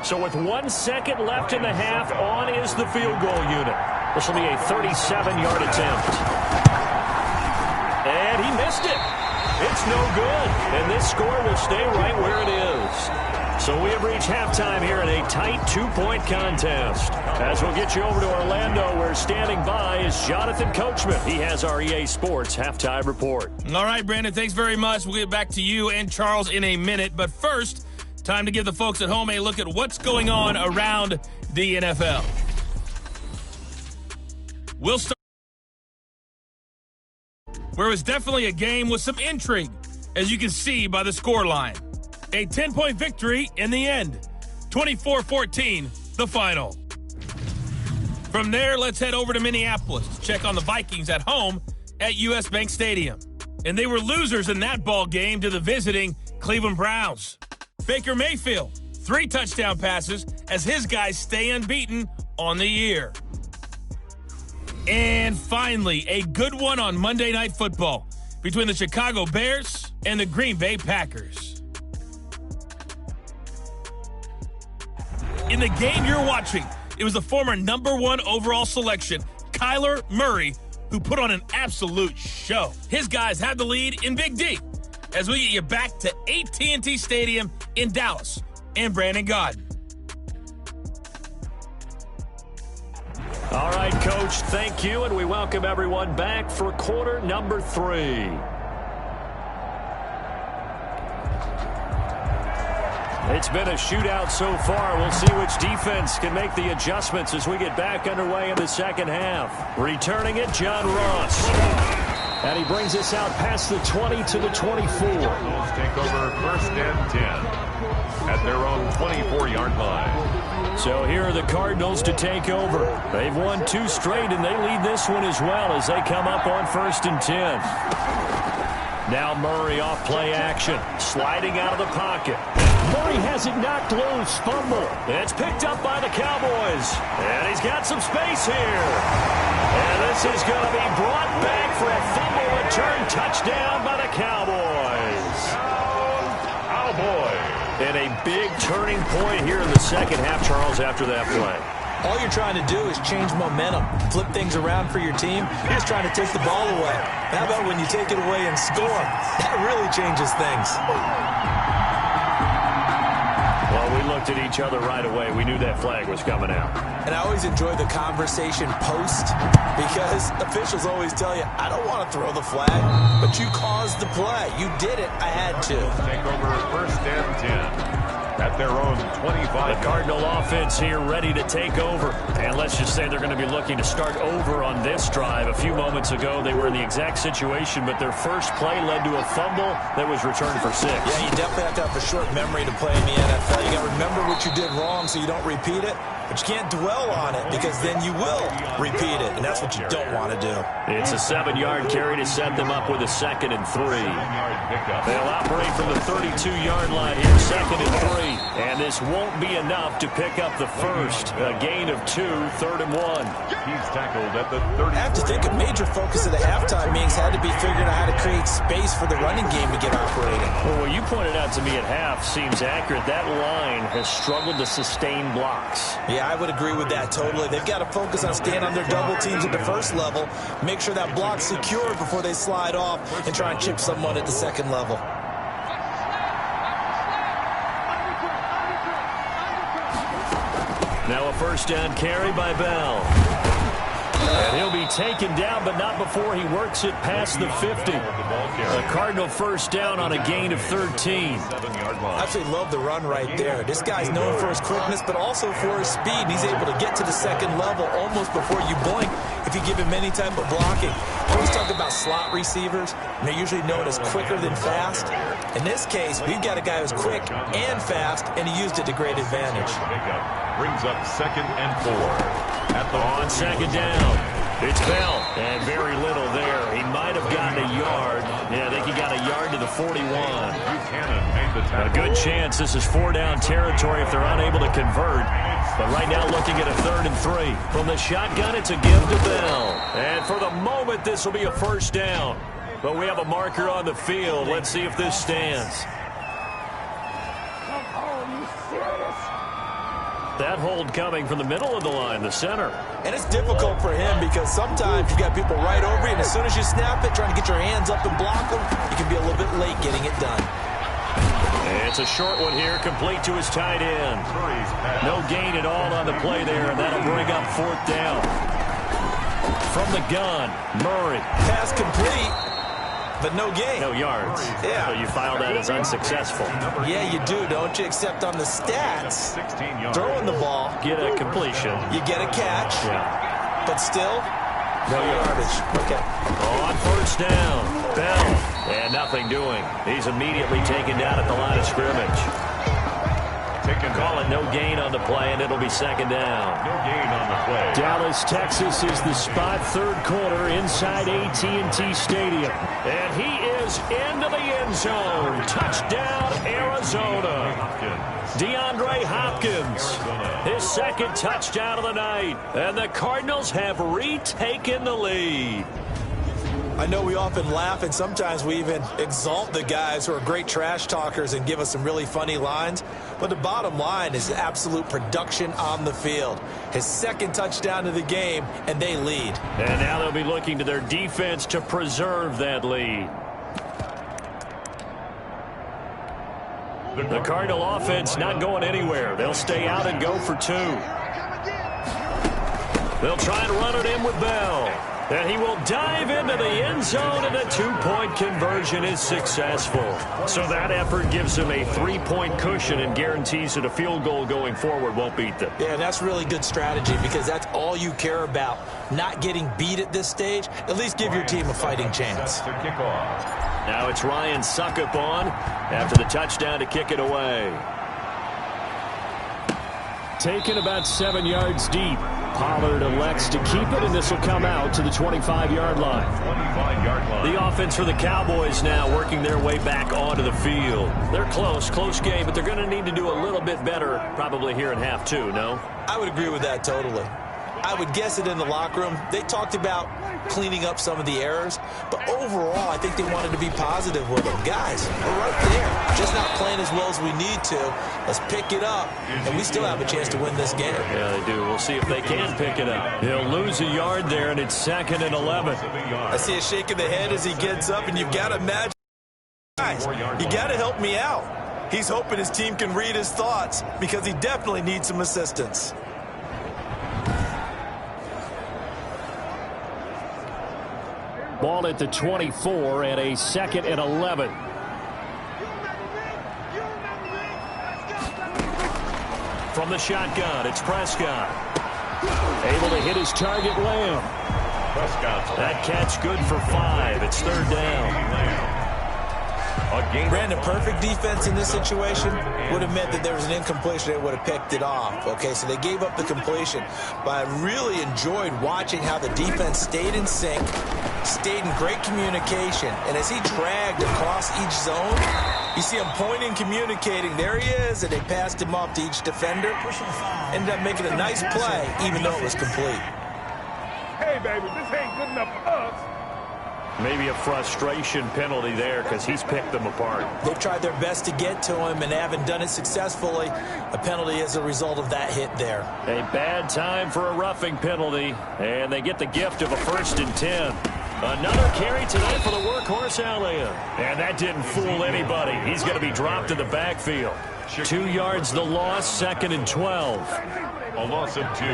So with 1 second left in the half, on is the field goal unit. This will be a 37-yard attempt. And he missed it. It's no good. And this score will stay right where it is. So we have reached halftime here in a tight 2-point contest. As we'll get you over to Orlando, where standing by is Jonathan Coachman. He has our EA Sports halftime report. All right, Brandon, thanks very much. We'll get back to you and Charles in a minute. But first, time to give the folks at home a look at what's going on around the NFL. We'll start where it was definitely a game with some intrigue, as you can see by the scoreline. A 10-point victory in the end. 24-14, the final. From there, let's head over to Minneapolis to check on the Vikings at home at US Bank Stadium. And they were losers in that ball game to the visiting Cleveland Browns. Baker Mayfield, 3 touchdown passes as his guys stay unbeaten on the year. And finally, a good one on Monday Night Football between the Chicago Bears and the Green Bay Packers. In the game you're watching, it was the former #1 overall selection, Kyler Murray, who put on an absolute show. His guys had the lead in Big D as we get you back to AT&T Stadium in Dallas and Brandon Gaudin. All right, Coach, thank you, and we welcome everyone back for quarter number 3. It's been a shootout so far. We'll see which defense can make the adjustments as we get back underway in the second half. Returning it, John Ross. And he brings us out past the 20 to the 24. Cardinals take over 1st and 10 at their own 24-yard line. So here are the Cardinals to take over. They've won 2 straight, and they lead this one as well as they come up on 1st and 10. Now Murray off play action, sliding out of the pocket. Murray has it knocked loose, fumble. It's picked up by the Cowboys, and he's got some space here. And this is going to be brought back for a fumble return touchdown by the Cowboys. Cowboys. And And a big turning point here in the second half, Charles, after that play. All you're trying to do is change momentum, flip things around for your team. You're just trying to take the ball away. How about when you take it away and score? That really changes things. Well, we looked at each other right away. We knew that flag was coming out. And I always enjoy the conversation post because officials always tell you, I don't want to throw the flag, but you caused the play. You did it. I had to. Take over first and 10. At their own 25. The Cardinal offense here ready to take over. And let's just say they're going to be looking to start over on this drive. A few moments ago, they were in the exact situation, but their first play led to a fumble that was returned for 6. Yeah, you definitely have to have a short memory to play in the NFL. You got to remember what you did wrong so you don't repeat it. But you can't dwell on it because then you will repeat it, and that's what you don't want to do. It's a 7-yard carry to set them up with a 2nd and 3. They'll operate from the 32-yard line here, 2nd and 3. And this won't be enough to pick up the first. A gain of 2, 3rd and 1. He's tackled at the 30. I have to think a major focus of the halftime meetings had to be figuring out how to create space for the running game to get operating. Well, what you pointed out to me at half seems accurate. That line has struggled to sustain blocks. Yeah, I would agree with that totally. They've got to focus on staying on their double teams at the first level, make sure that block's secured before they slide off and try and chip someone at the second level. Now a first down carry by Bell. And he'll be taken down, but not before he works it past the 50. A Cardinal first down on a gain of 13. I absolutely love the run right there. This guy's known for his quickness, but also for his speed. He's able to get to the second level almost before you blink if you give him any type of blocking. I always talk about slot receivers, and they're usually known as quicker than fast. In this case, we've got a guy who's quick and fast, and he used it to great advantage. Brings up 2nd and 4. On 2nd down, it's Bell, and very little there. He might have gotten a yard. Yeah, I think he got a yard to the 41. A good chance this is 4-down territory if they're unable to convert. But right now looking at a 3rd and 3. From the shotgun, it's a give to Bell. And for the moment, this will be a first down. But we have a marker on the field. Let's see if this stands. That hold coming from the middle of the line, the center. And it's difficult for him because sometimes you got people right over you, and as soon as you snap it, trying to get your hands up and block them, you can be a little bit late getting it done. It's a short one here, complete to his tight end. No gain at all on the play there, and that'll bring up 4th down. From the gun, Murray. Pass complete. But no gain. No yards. Yeah. So you file that as unsuccessful. Yeah, you do, don't you? Except on the stats, throwing the ball. Get a completion. You get a catch. Yeah. But still, no yardage. Okay. On first down, Bell. And nothing doing. He's immediately taken down at the line of scrimmage. Call it no gain on the play, and it'll be 2nd down. No gain on the play. Dallas, Texas is the spot, 3rd quarter inside AT&T Stadium. And he is into the end zone. Touchdown, Arizona. DeAndre Hopkins, his 2nd touchdown of the night. And the Cardinals have retaken the lead. I know we often laugh, and sometimes we even exalt the guys who are great trash talkers and give us some really funny lines. But the bottom line is absolute production on the field. His 2nd touchdown of the game, and they lead. And now they'll be looking to their defense to preserve that lead. The Cardinal offense not going anywhere. They'll stay out and go for 2. They'll try and run it in with Bell. And he will dive into the end zone, and a 2-point conversion is successful. So that effort gives him a 3-point cushion and guarantees that a field goal going forward won't beat them. Yeah, that's really good strategy because that's all you care about. Not getting beat at this stage. At least give your team a fighting chance. Now it's Ryan Suckup on after the touchdown to kick it away. Taken about 7 yards deep. Pollard elects to keep it, and this will come out to the 25-yard line. 25-yard line. The offense for the Cowboys now working their way back onto the field. They're close game, but they're going to need to do a little bit better probably here in half 2, no? I would agree with that totally. I would guess it in the locker room. They talked about cleaning up some of the errors, but overall, I think they wanted to be positive with them. Guys, we're right there. Just not playing as well as we need to. Let's pick it up, and we still have a chance to win this game. Yeah, they do. We'll see if they can pick it up. He'll lose a yard there, and it's 2nd and 11. I see a shake of the head as he gets up, and you've got to imagine, guys, you got to help me out. He's hoping his team can read his thoughts because he definitely needs some assistance. Ball at the 24 and a 2nd and 11. From the shotgun, it's Prescott. Able to hit his target, Lamb. That catch good for 5. It's 3rd down. Brandon, perfect defense in this situation would have meant that there was an incompletion. They would have picked it off. Okay, so they gave up the completion. But I really enjoyed watching how the defense stayed in sync, stayed in great communication. And as he dragged across each zone, you see him pointing, communicating. There he is, and they passed him off to each defender. Ended up making a nice play, even though it was complete. Hey, baby, this ain't good enough for us. Maybe a frustration penalty there because he's picked them apart. They've tried their best to get to him and haven't done it successfully. A penalty as a result of that hit there. A bad time for a roughing penalty, and they get the gift of a 1st and 10. Another carry tonight for the workhorse Elliott. And that didn't fool anybody. He's going to be dropped in the backfield. 2 yards the loss, 2nd and 12. A loss of 2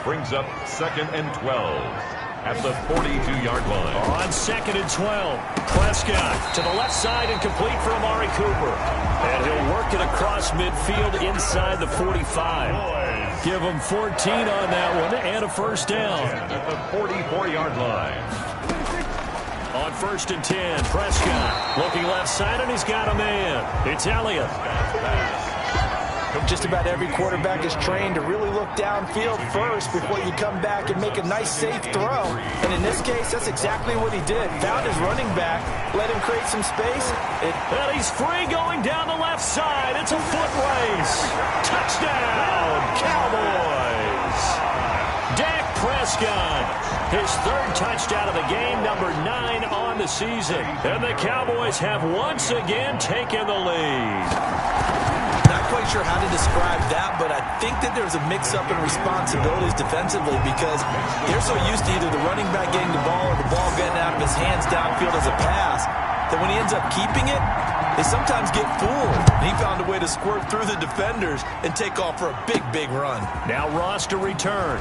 brings up 2nd and 12. At the 42-yard line. On 2nd and 12, Prescott to the left side and complete for Amari Cooper. And he'll work it across midfield inside the 45. Give him 14 on that one and a 1st down. At the 44-yard line. On 1st and 10, Prescott looking left side, and he's got a man. It's Elliott. Just about every quarterback is trained to really look downfield first before you come back and make a nice, safe throw. And in this case, that's exactly what he did. Found his running back, let him create some space. And he's free going down the left side. It's a foot race. Touchdown, Cowboys. Dak Prescott, his 3rd touchdown of the game, number 9 on the season. And the Cowboys have once again taken the lead. Not quite sure how to describe that, but I think that there's a mix-up in responsibilities defensively because they're so used to either the running back getting the ball or the ball getting out of his hands downfield as a pass that when he ends up keeping it, they sometimes get fooled. And he found a way to squirt through the defenders and take off for a big, big run. Now Ross to return.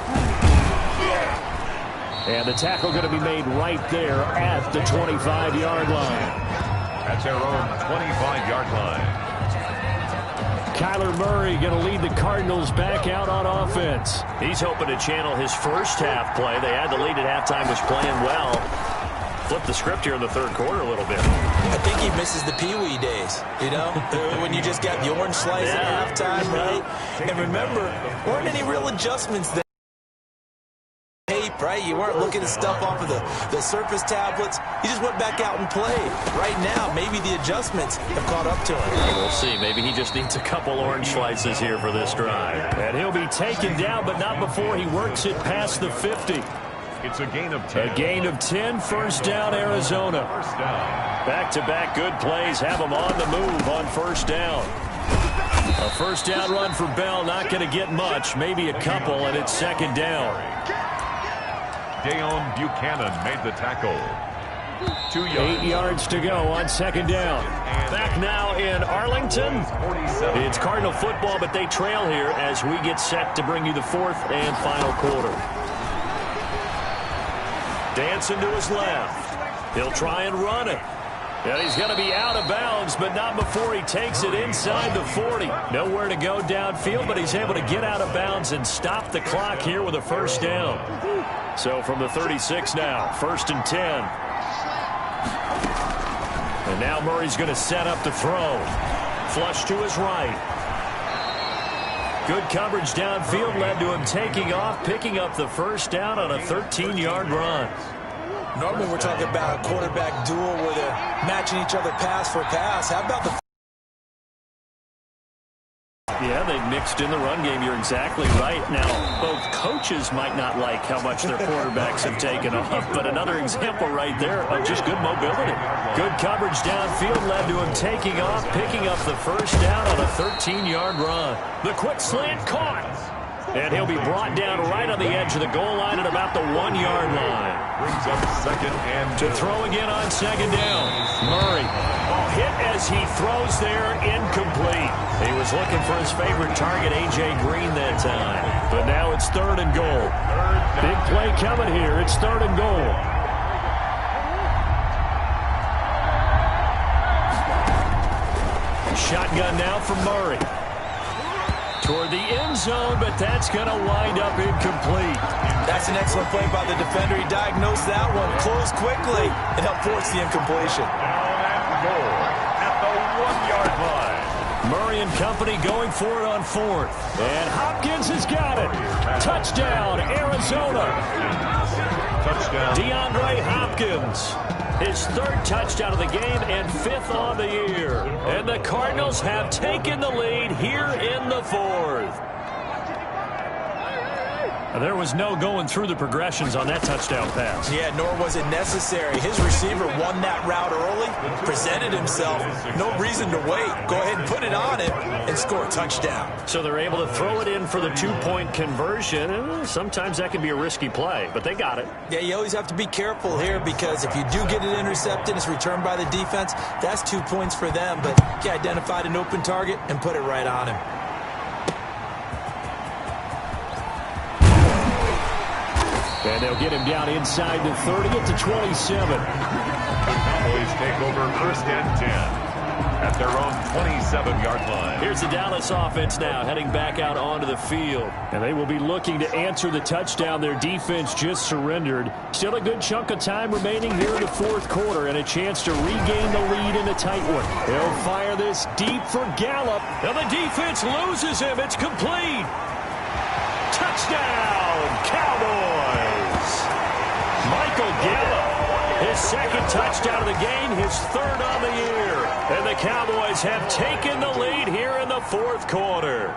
And the tackle going to be made right there at the 25-yard line. That's their own 25-yard line. Kyler Murray going to lead the Cardinals back out on offense. He's hoping to channel his first half play. They had the lead at halftime, was playing well. Flip the script here in the 3rd quarter a little bit. I think he misses the Pee-wee days, you know, when you just got the orange slice at halftime, right? And remember, weren't any real adjustments there. Right? You weren't looking at stuff off of the surface tablets. You just went back out and played. Right now, maybe the adjustments have caught up to him. We'll see. Maybe he just needs a couple orange slices here for this drive. And he'll be taken down, but not before he works it past the 50. It's a gain of 10. A gain of 10, 1st down, Arizona. Back-to-back good plays have him on the move on 1st down. A 1st down run for Bell, not going to get much, maybe a couple, and it's 2nd down. Deone Buchanan made the tackle. 2 yards. 8 yards to go on 2nd down. Back now in Arlington. It's Cardinal football, but they trail here as we get set to bring you the 4th and final quarter. Dancing to his left. He'll try and run it. And he's going to be out of bounds, but not before he takes it inside the 40. Nowhere to go downfield, but he's able to get out of bounds and stop the clock here with a 1st down. So from the 36 now, 1st and 10. And now Murray's going to set up the throw. Flush to his right. Good coverage downfield led to him taking off, picking up the 1st down on a 13-yard run. Normally we're talking about a quarterback duel where they're matching each other pass for pass. How about the Yeah, they've mixed in the run game. You're exactly right. Now, both coaches might not like how much their quarterbacks have taken off, but another example right there of just good mobility. Good coverage downfield led to him taking off, picking up the first down on a 13-yard run. The quick slant caught. And he'll be brought down right on the edge of the goal line at about the 1-yard line. Brings up second and to throw again on second down. Murray. Hit as he throws there, incomplete. He was looking for his favorite target, A.J. Green, that time. But now it's 3rd and goal. Big play coming here. It's 3rd and goal. Shotgun now from Murray. Toward the end zone, but that's going to wind up incomplete. That's an excellent play by the defender. He diagnosed that one, closed quickly, and helped force the incompletion. goal at the 1-yard line. Murray and company going for it on 4th. And Hopkins has got it. Touchdown, Arizona. Touchdown. DeAndre Hopkins. His 3rd touchdown of the game and 5th on the year. And the Cardinals have taken the lead here in the 4th. There was no going through the progressions on that touchdown pass. Yeah, nor was it necessary. His receiver won that route early, presented himself. No reason to wait. Go ahead and put it on him and score a touchdown. So they're able to throw it in for the 2-point conversion. And sometimes that can be a risky play, but they got it. Yeah, you always have to be careful here because if you do get it intercepted, it's returned by the defense. That's 2 points for them, but he identified an open target and put it right on him. And they'll get him down inside the 30 to 27. The Cowboys take over 1st and 10 at their own 27-yard line. Here's the Dallas offense now heading back out onto the field. And they will be looking to answer the touchdown their defense just surrendered. Still a good chunk of time remaining here in the 4th quarter and a chance to regain the lead in a tight one. They'll fire this deep for Gallup. Now the defense loses him. It's complete. Touchdown, Cowboys. Michael Gallup, his 2nd touchdown of the game, his 3rd on the year. And the Cowboys have taken the lead here in the 4th quarter.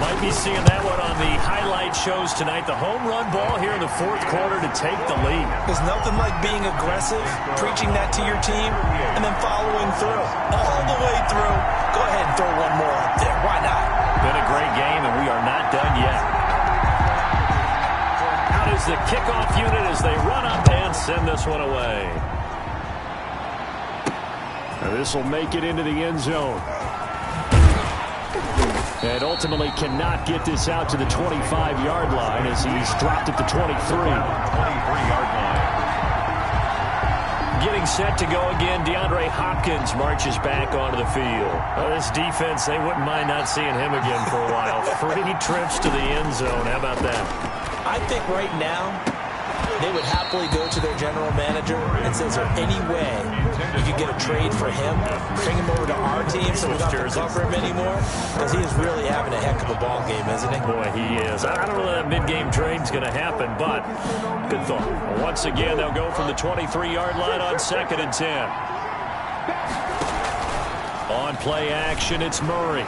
Might be seeing that one on the highlight shows tonight. The home run ball here in the 4th quarter to take the lead. There's nothing like being aggressive, preaching that to your team, and then following through. All the way through. Go ahead and throw one more up there. Why not? Been a great game, and we are not done yet. Out is the kickoff unit as they run up and send this one away. Now this will make it into the end zone. And ultimately cannot get this out to the 25-yard line as he's dropped at the 23. 23-yard line. Getting set to go again, DeAndre Hopkins marches back onto the field. Well, this defense, they wouldn't mind not seeing him again for a while. 3 trips to the end zone. How about that? I think right now they would happily go to their general manager and say, is there any way you could get a trade for him, bring him over to our team so we don't have to cover him anymore? Because he is really having a heck of a ball game, isn't he? Boy, he is. I don't know that mid-game trade's going to happen, but good thought. Once again, they'll go from the 23-yard line on 2nd and 10. On play action, it's Murray.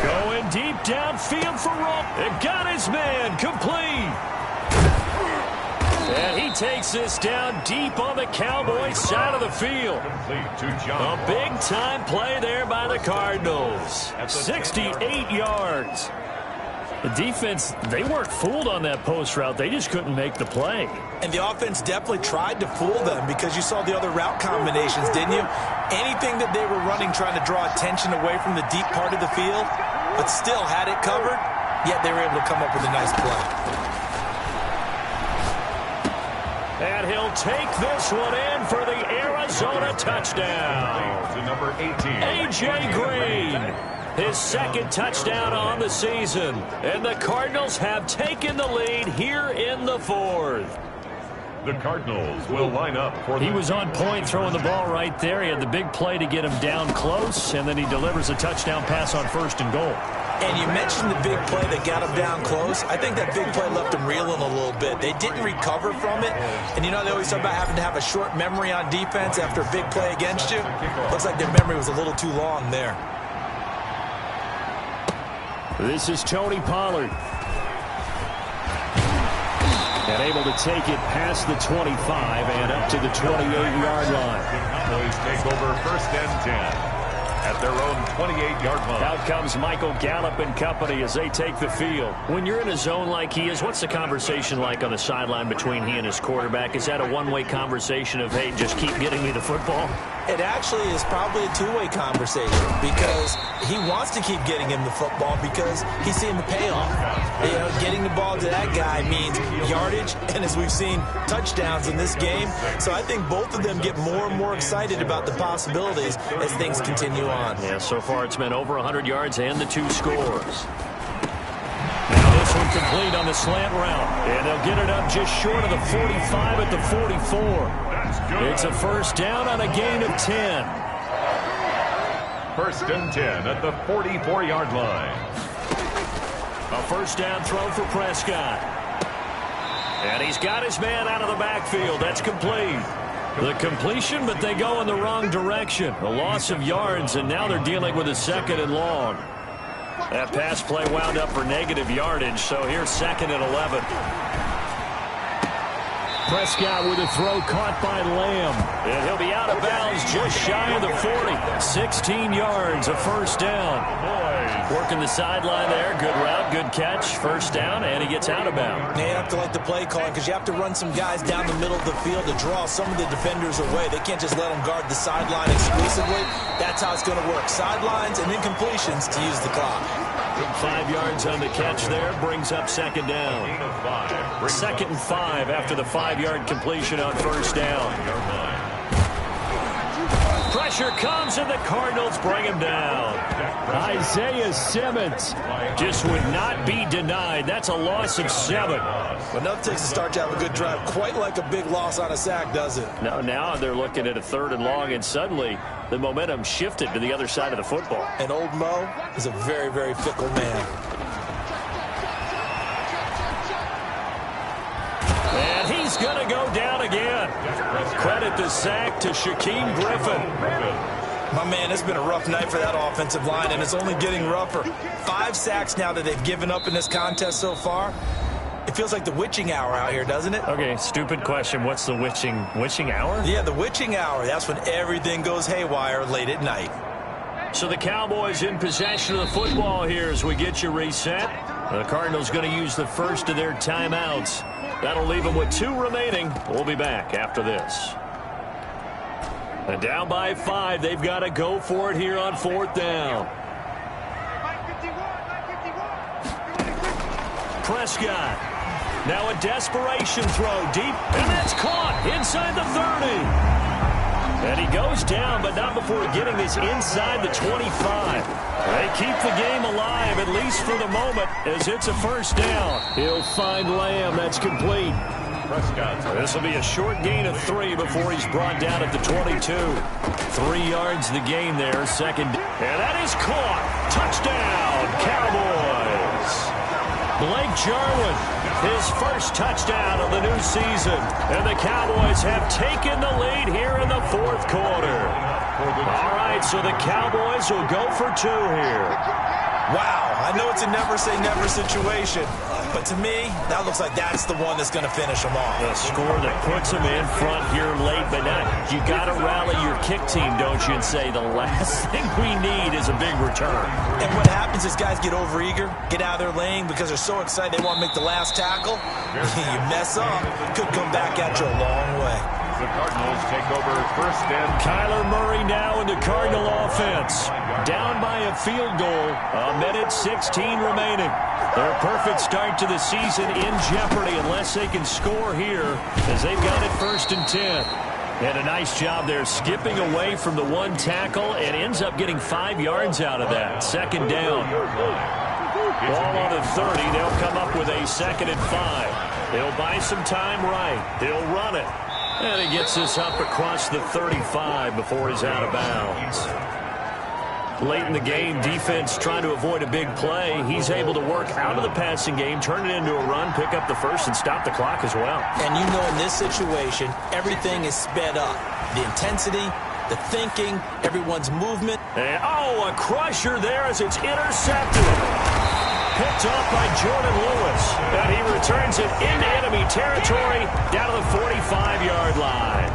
Going deep downfield for Roll. It got his man complete. And he takes this down deep on the Cowboys side of the field. A big-time play there by the Cardinals. 68 yards. The defense, they weren't fooled on that post route. They just couldn't make the play. And the offense definitely tried to fool them because you saw the other route combinations, didn't you? Anything that they were running trying to draw attention away from the deep part of the field, but still had it covered, yet they were able to come up with a nice play. And he'll take this one in for the Arizona touchdown. To number 18. A.J. Green. His 2nd touchdown on the season. And the Cardinals have taken the lead here in the 4th. The Cardinals will line up for He was on point throwing the ball right there. He had the big play to get him down close, and then he delivers a touchdown pass on 1st and goal. And you mentioned the big play that got him down close. I think that big play left him reeling a little bit. They didn't recover from it. And you know they always talk about having to have a short memory on defense after a big play against you. Looks like their memory was a little too long there. This is Tony Pollard. And able to take it past the 25 and up to the 28-yard line. Cowboys take over 1st and 10 at their own 28-yard line. Out comes Michael Gallup and company as they take the field. When you're in a zone like he is, what's the conversation like on the sideline between he and his quarterback? Is that a one-way conversation of, hey, just keep getting me the football? It actually is probably a two-way conversation because he wants to keep getting him the football because he's seeing the payoff. You know, getting the ball to that guy means yardage, and as we've seen, touchdowns in this game. So I think both of them get more and more excited about the possibilities as things continue on. Yeah, so far it's been over 100 yards and the 2 scores. Now this one complete on the slant route, and they'll get it up just short of the 45 at the 44. It's a 1st down on a gain of 10. 1st and 10 at the 44-yard line. A 1st down throw for Prescott. And he's got his man out of the backfield. That's complete. The completion, but they go in the wrong direction. A loss of yards, and now they're dealing with a 2nd and long. That pass play wound up for negative yardage, so here's 2nd and 11. Prescott with a throw caught by Lamb. And he'll be out of bounds just shy of the 40. 16 yards, a 1st down. Working the sideline there. Good route, good catch. 1st down, and he gets out of bounds. You have to like the play calling because you have to run some guys down the middle of the field to draw some of the defenders away. They can't just let them guard the sideline exclusively. That's how it's going to work. Sidelines and then completions to use the clock. 5 yards on the catch there, brings up 2nd down. 2nd and 5 after the 5-yard completion on 1st down. Pressure comes, and the Cardinals bring him down. Isaiah Simmons just would not be denied. That's a loss of 7. But nothing takes a start to have a good drive. Quite like a big loss on a sack, does it? No, now they're looking at a 3rd and long, and suddenly the momentum shifted to the other side of the football. And old Mo is a very, very fickle man. And he's going to go down again. Credit the sack to Shaquem Griffin. My man, it's been a rough night for that offensive line, and it's only getting rougher. 5 sacks now that they've given up in this contest so far. It feels like the witching hour out here, doesn't it? Okay, stupid question. What's the witching hour? Yeah, the witching hour. That's when everything goes haywire late at night. So the Cowboys in possession of the football here as we get you reset. The Cardinals going to use the first of their timeouts. That'll leave them with 2 remaining. We'll be back after this. And down by 5, they've got to go for it here on 4th down. Prescott. Now a desperation throw deep, and that's caught inside the 30. And he goes down, but not before getting this inside the 25. They keep the game alive, at least for the moment, as it's a 1st down. He'll find Lamb. That's complete. This will be a short gain of 3 before he's brought down at the 22. 3 yards the gain there, 2nd. And that is caught. Touchdown, Cowboys. Blake Jarwin, his first touchdown of the new season. And the Cowboys have taken the lead here in the 4th quarter. All right, so the Cowboys will go for 2 here. Wow, I know it's a never-say-never situation, but to me, that looks like that's the one that's going to finish them off. A score that puts them in front here late, but now you got to rally your kick team, don't you, and say the last thing we need is a big return. And what happens is guys get overeager, get out of their lane because they're so excited they want to make the last tackle. You mess up, could come back at you a long way. The Cardinals take over 1st and... Kyler Murray now in the Cardinal offense. Down by a field goal. 1:16 remaining. Their perfect start to the season in jeopardy unless they can score here as they've got it 1st and 10. And a nice job there skipping away from the 1 tackle and ends up getting 5 yards out of that. 2nd down. Ball on the 30. They'll come up with a 2nd and 5. They'll buy some time right. They'll run it. And he gets this up across the 35 before he's out of bounds. Late in the game, defense trying to avoid a big play. He's able to work out of the passing game, turn it into a run, pick up the 1st, and stop the clock as well. And you know in this situation, everything is sped up. The intensity, the thinking, everyone's movement. And, a crusher there as it's intercepted. picked off by Jordan Lewis. And he returns it into enemy territory down to the 45-yard line.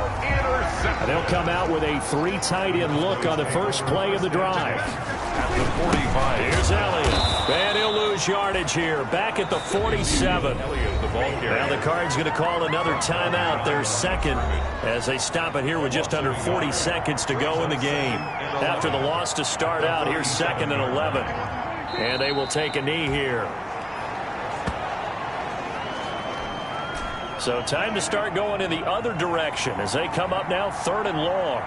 And they'll come out with a 3 tight end look on the first play of the drive. At the 45. Here's Elliott. And he'll lose yardage here. Back at the 47. Now the Cards going to call another timeout, their second, as they stop it here with just under 40 seconds to go in the game. After the loss to start out, here's 2nd and 11. And they will take a knee here. So time to start going in the other direction as they come up now 3rd and long.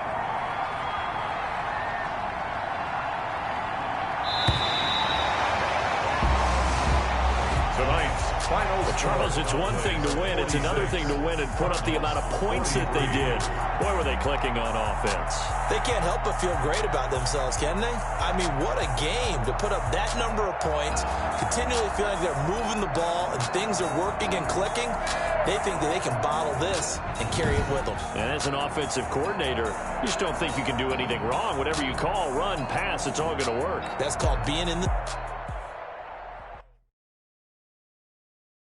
Charles, it's one thing to win. It's another thing to win and put up the amount of points that they did. Boy, were they clicking on offense. They can't help but feel great about themselves, can they? I mean, what a game to put up that number of points, continually feeling like they're moving the ball and things are working and clicking. They think that they can bottle this and carry it with them. And as an offensive coordinator, you just don't think you can do anything wrong. Whatever you call, run, pass, it's all going to work. That's called being in the...